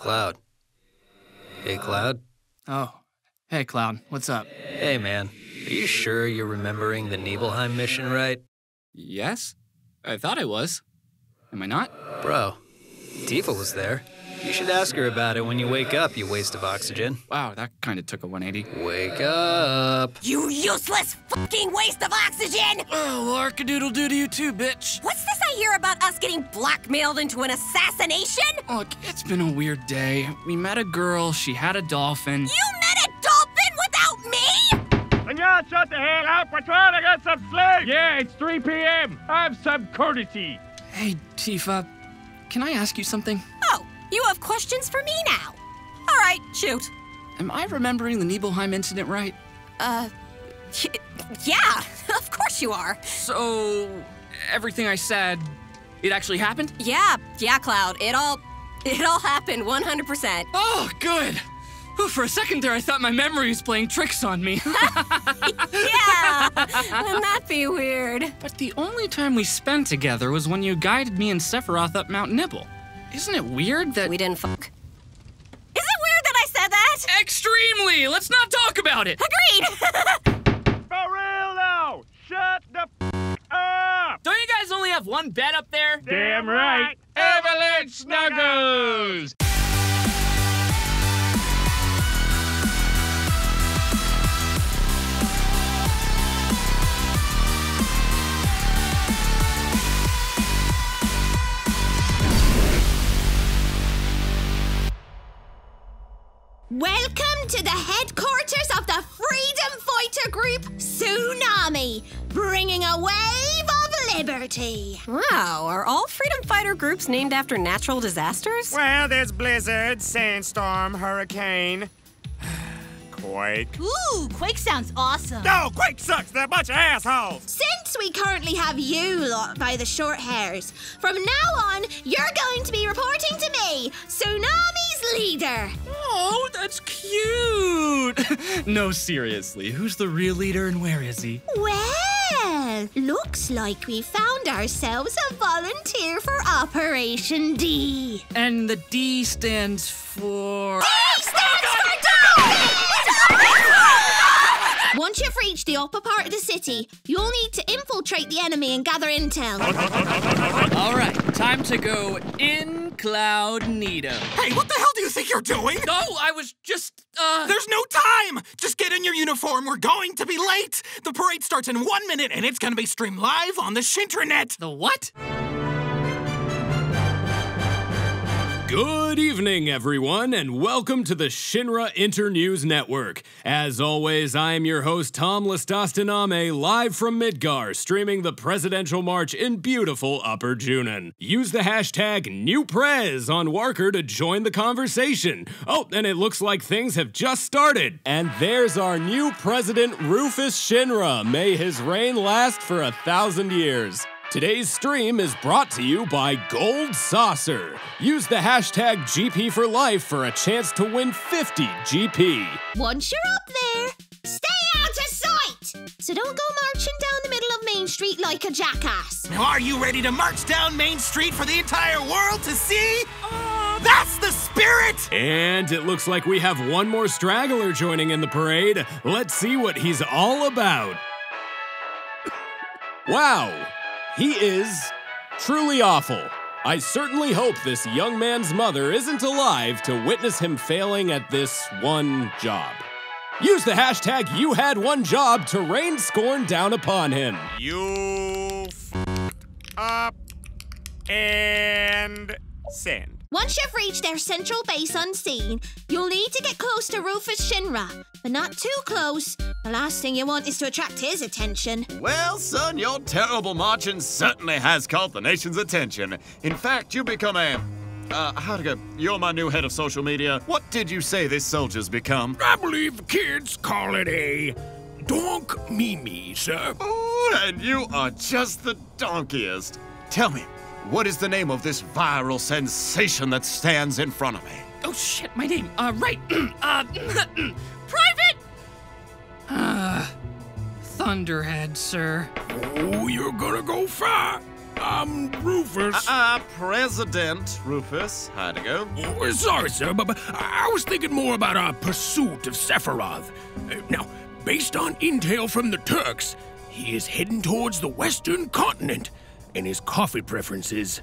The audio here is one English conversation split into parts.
Cloud. Hey, Cloud. Oh. Hey, Cloud. What's up? Hey, man. Are you sure you're remembering the Nibelheim mission right? Yes? I thought I was. Am I not? Bro, Tifa was there. You should ask her about it when you wake up, you waste of oxygen. Wow, that kind of took a 180. Wake up. You useless fucking waste of oxygen! Oh, well, arkadoodle-doo to you too, bitch. What's this I hear about us getting blackmailed into an assassination? Look, it's been a weird day. We met a girl, she had a dolphin. You met a dolphin without me? And y'all shut the hell up, we're trying to get some sleep! Yeah, it's 3 p.m. Have some courtesy. Hey, Tifa, can I ask you something? Oh, you have questions for me now. All right, shoot. Am I remembering the Nibelheim incident right? Yeah, of course you are. So, everything I said, it actually happened? Yeah, Cloud. It all happened 100%. Oh, good. Whew, for a second there, I thought my memory was playing tricks on me. Yeah, wouldn't that be weird? But the only time we spent together was when you guided me and Sephiroth up Mount Nibble. Isn't it weird that— We didn't fuck. Is it weird that I said that? Extremely! Let's not talk about it! Agreed! For real now, shut the up! Don't you guys only have one bed up there? Damn right! Avalanche Snuggles! Welcome to the headquarters of the freedom fighter group, Tsunami, bringing a wave of liberty. Wow, are all freedom fighter groups named after natural disasters? Well, there's blizzard, sandstorm, hurricane, quake. Ooh, Quake sounds awesome. No, quake sucks, they're a bunch of assholes! Since we currently have you lot by the short hairs, from now on, you're going to be reporting to me, Tsunami's leader. Oh, that's cute! No, seriously, who's the real leader and where is he? Well, looks like we found ourselves a volunteer for Operation D. And the D stands for— D stands for Dolphin! Once you've reached the upper part of the city, you'll need to infiltrate the enemy and gather intel. All right, time to go incognito. Hey, what the hell do you think you're doing? No, I was just, There's no time! Just get in your uniform, we're going to be late! The parade starts in 1 minute and it's gonna be streamed live on the Shinternet! The what? Good evening, everyone, and welcome to the Shinra Internews Network. As always, I am your host, Tom Lastastaname, live from Midgar, streaming the presidential march in beautiful Upper Junon. Use the hashtag #NewPrez on Warker to join the conversation. Oh, and it looks like things have just started. And there's our new president, Rufus Shinra. May his reign last for 1,000 years. Today's stream is brought to you by Gold Saucer. Use the hashtag GP for life for a chance to win 50 GP. Once you're up there, stay out of sight! So don't go marching down the middle of Main Street like a jackass. Now, are you ready to march down Main Street for the entire world to see? That's the spirit! And it looks like we have one more straggler joining in the parade. Let's see what he's all about. Wow. He is truly awful. I certainly hope this young man's mother isn't alive to witness him failing at this one job. Use the hashtag #YouHadOneJob to rain scorn down upon him. You up and send. Once you've reached their central base unseen, you'll need to get close to Rufus Shinra, but not too close. The last thing you want is to attract his attention. Well, son, your terrible marching certainly has caught the nation's attention. In fact, you become you're my new head of social media. What did you say this soldier's become? I believe the kids call it a donk mimi, sir. Ooh, and you are just the donkiest. Tell me, what is the name of this viral sensation that stands in front of me? Oh shit, my name. Right. Private! Thunderhead, sir. Oh, you're gonna go far. Rufus. President Rufus. How'd it go? Oh, sorry, sir, but I was thinking more about our pursuit of Sephiroth. Now, based on intel from the Turks, he is heading towards the Western continent, and his coffee preferences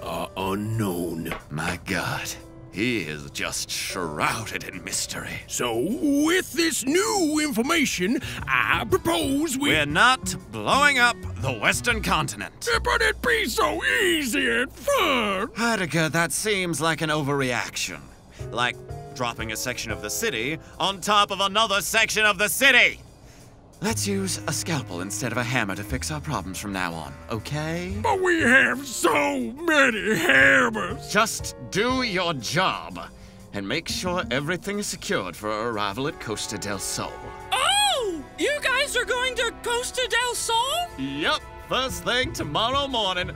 are unknown. My God. He is just shrouded in mystery. So, with this new information, I propose We're not blowing up the Western continent. But it'd be so easy at first. Heidegger, that seems like an overreaction. Like dropping a section of the city on top of another section of the city. Let's use a scalpel instead of a hammer to fix our problems from now on, okay? But we have so many hammers. Just do your job and make sure everything is secured for our arrival at Costa del Sol. Oh! You guys are going to Costa del Sol? Yep, first thing tomorrow morning.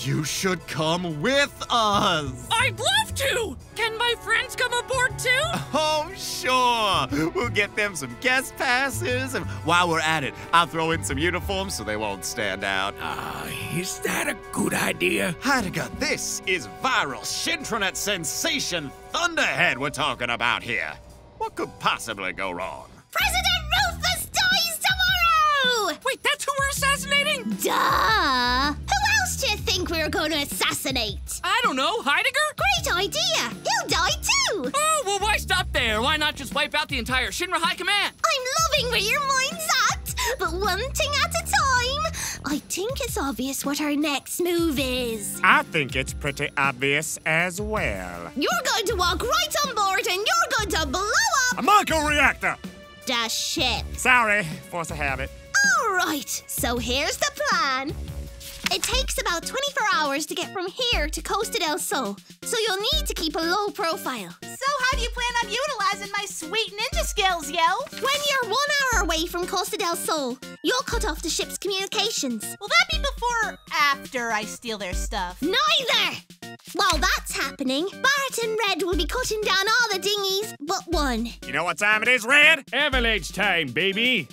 You should come with us. I'd love to! Can my friends come aboard too? Oh, sure. We'll get them some guest passes, and while we're at it, I'll throw in some uniforms so they won't stand out. Is that a good idea? Heidegger, this is viral Shintranet sensation Thunderhead we're talking about here. What could possibly go wrong? President Rufus dies tomorrow! Wait, that's who we're assassinating? Duh! Who else do you think we were going to assassinate? I don't know, Heidegger? Great idea! He'll die too! Oh, well, why stop there? Why not just wipe out the entire Shinra High Command? I'm loving where your mind's at, but one thing at a time. I think it's obvious what our next move is. I think it's pretty obvious as well. You're going to walk right on board and you're going to blow up A micro-reactor! the ship. Sorry, force a habit. All right, so here's the plan. It takes about 24 hours to get from here to Costa del Sol, so you'll need to keep a low profile. So how do you plan on utilizing my sweet ninja skills, yo? When you're 1 hour away from Costa del Sol, you'll cut off the ship's communications. Will that be before or after I steal their stuff? Neither! While that's happening, Barret and Red will be cutting down all the dinghies but one. You know what time it is, Red? Avalanche time, baby!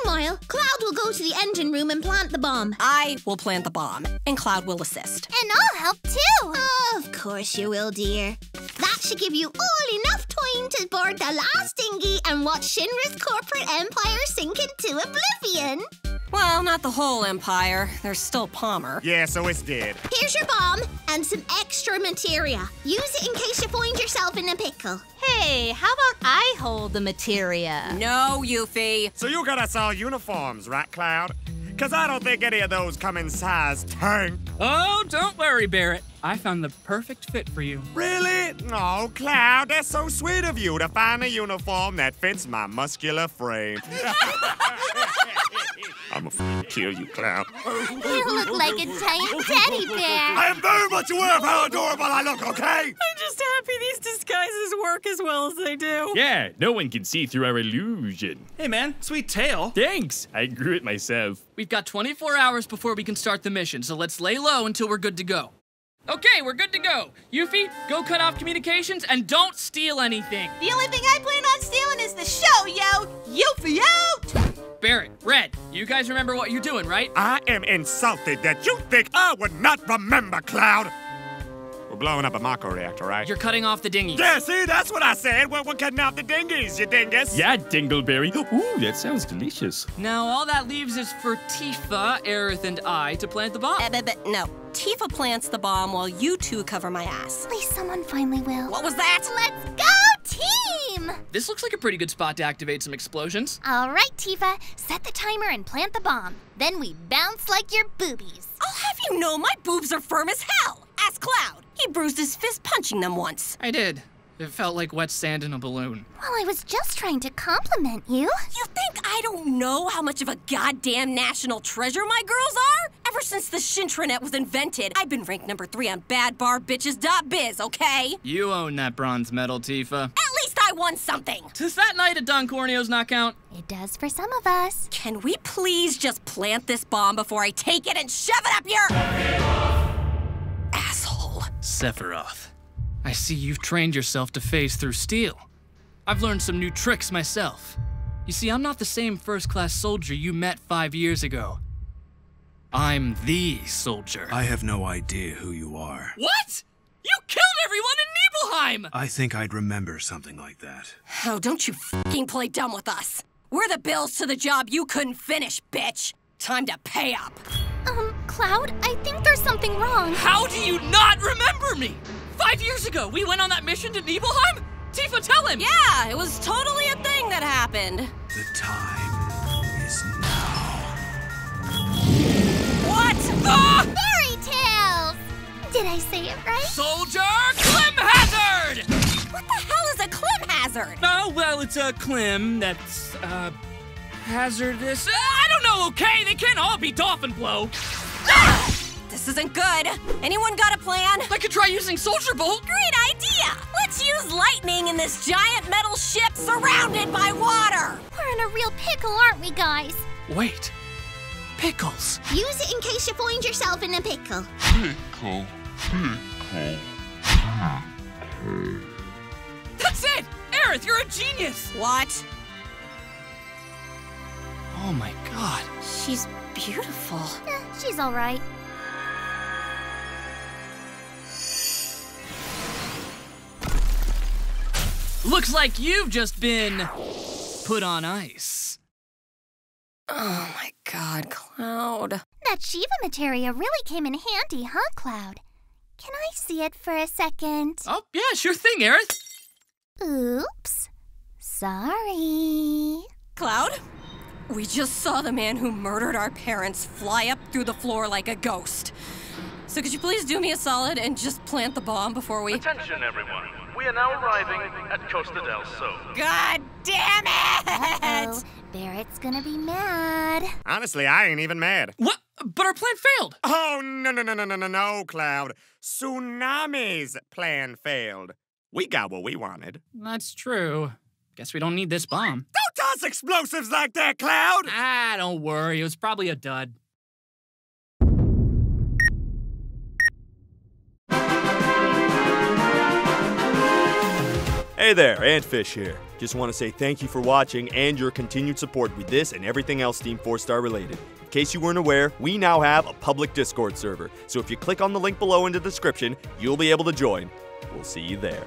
Meanwhile, Cloud will go to the engine room and plant the bomb. I will plant the bomb, and Cloud will assist. And I'll help too. Of course you will, dear. That should give you all enough time to board the last dinghy and watch Shinra's corporate empire sink into oblivion. Well, not the whole empire. There's still Palmer. Yeah, so it's dead. Here's your bomb and some extra materia. Use it in case you find yourself in a pickle. Hey, how about I hold the materia? No, Yuffie. So you got us all uniforms, right, Cloud? Because I don't think any of those come in size tank. Oh, don't worry, Barret. I found the perfect fit for you. Really? Oh, Cloud, that's so sweet of you to find a uniform that fits my muscular frame. I'm gonna kill you, Cloud. You look like a giant teddy bear. I am very much aware of how adorable I look, okay? I'm just happy these disguises work as well as they do. Yeah, no one can see through our illusion. Hey, man, sweet tail. Thanks, I grew it myself. We've got 24 hours before we can start the mission, so let's lay low until we're good to go. Okay, we're good to go. Yuffie, go cut off communications and don't steal anything. The only thing I plan on stealing is the show, yo! Yuffie out! Barret, Red, you guys remember what you're doing, right? I am insulted that you think I would not remember, Cloud. We're blowing up a micro-reactor, right? You're cutting off the dinghies. Yeah, see, that's what I said. We're cutting off the dinghies, you dingus. Yeah, Dingleberry. Ooh, that sounds delicious. Now, all that leaves is for Tifa, Aerith, and I to plant the bomb. No. Tifa plants the bomb while you two cover my ass. At least someone finally will. What was that? Let's go, team! This looks like a pretty good spot to activate some explosions. All right, Tifa, set the timer and plant the bomb. Then we bounce like your boobies. I'll have you know my boobs are firm as hell. Ask Cloud. He bruised his fist punching them once. I did. It felt like wet sand in a balloon. Well, I was just trying to compliment you. You think I don't know how much of a goddamn national treasure my girls are? Ever since the Shintranet was invented, I've been ranked #3 on badbarbitches.biz, okay? You own that bronze medal, Tifa. At least I won something. Does that night at Don Corneo's not count? It does for some of us. Can we please just plant this bomb before I take it and shove it up your... asshole. Sephiroth. I see you've trained yourself to phase through steel. I've learned some new tricks myself. You see, I'm not the same first-class soldier you met 5 years ago. I'm the soldier. I have no idea who you are. What? You killed everyone in Nibelheim! I think I'd remember something like that. Oh, don't you fucking play dumb with us. We're the bills to the job you couldn't finish, bitch. Time to pay up. Cloud, I think there's something wrong. How do you not remember me? 5 years ago, we went on that mission to Nibelheim? Tifa, tell him! Yeah, it was totally a thing that happened. The time is now. What? Ah! Fairy tales! Did I say it right? Soldier Clem Hazard! What the hell is a Clem hazard? Oh, well, it's a Clem that's, hazardous. I don't know, okay? They can't all be dolphin blow. Ah! This isn't good. Anyone got a plan? I could try using Soldier Bolt. Great idea! Let's use lightning in this giant metal ship surrounded by water! We're in a real pickle, aren't we, guys? Wait. Pickles. Use it in case you find yourself in a pickle. That's it! Aerith, you're a genius! What? Oh my god. She's beautiful. She's all right. Looks like you've just been put on ice. Oh my god, Cloud. That Shiva materia really came in handy, huh, Cloud? Can I see it for a second? Oh, yeah, sure thing, Aerith. Oops. Sorry. Cloud? We just saw the man who murdered our parents fly up through the floor like a ghost. So could you please do me a solid and just plant the bomb before we... Attention, everyone. We are now arriving at Costa del Sol. God damn it! Uh-oh. Barrett's gonna be mad. Honestly, I ain't even mad. What? But our plan failed. Oh, no, Cloud. Tsunami's plan failed. We got what we wanted. That's true. Guess we don't need this bomb. Don't toss explosives like that, Cloud! Ah, don't worry. It was probably a dud. Hey there, Antfish here. Just want to say thank you for watching and your continued support with this and everything else TeamFourStar related. In case you weren't aware, we now have a public Discord server, so if you click on the link below in the description, you'll be able to join. We'll see you there.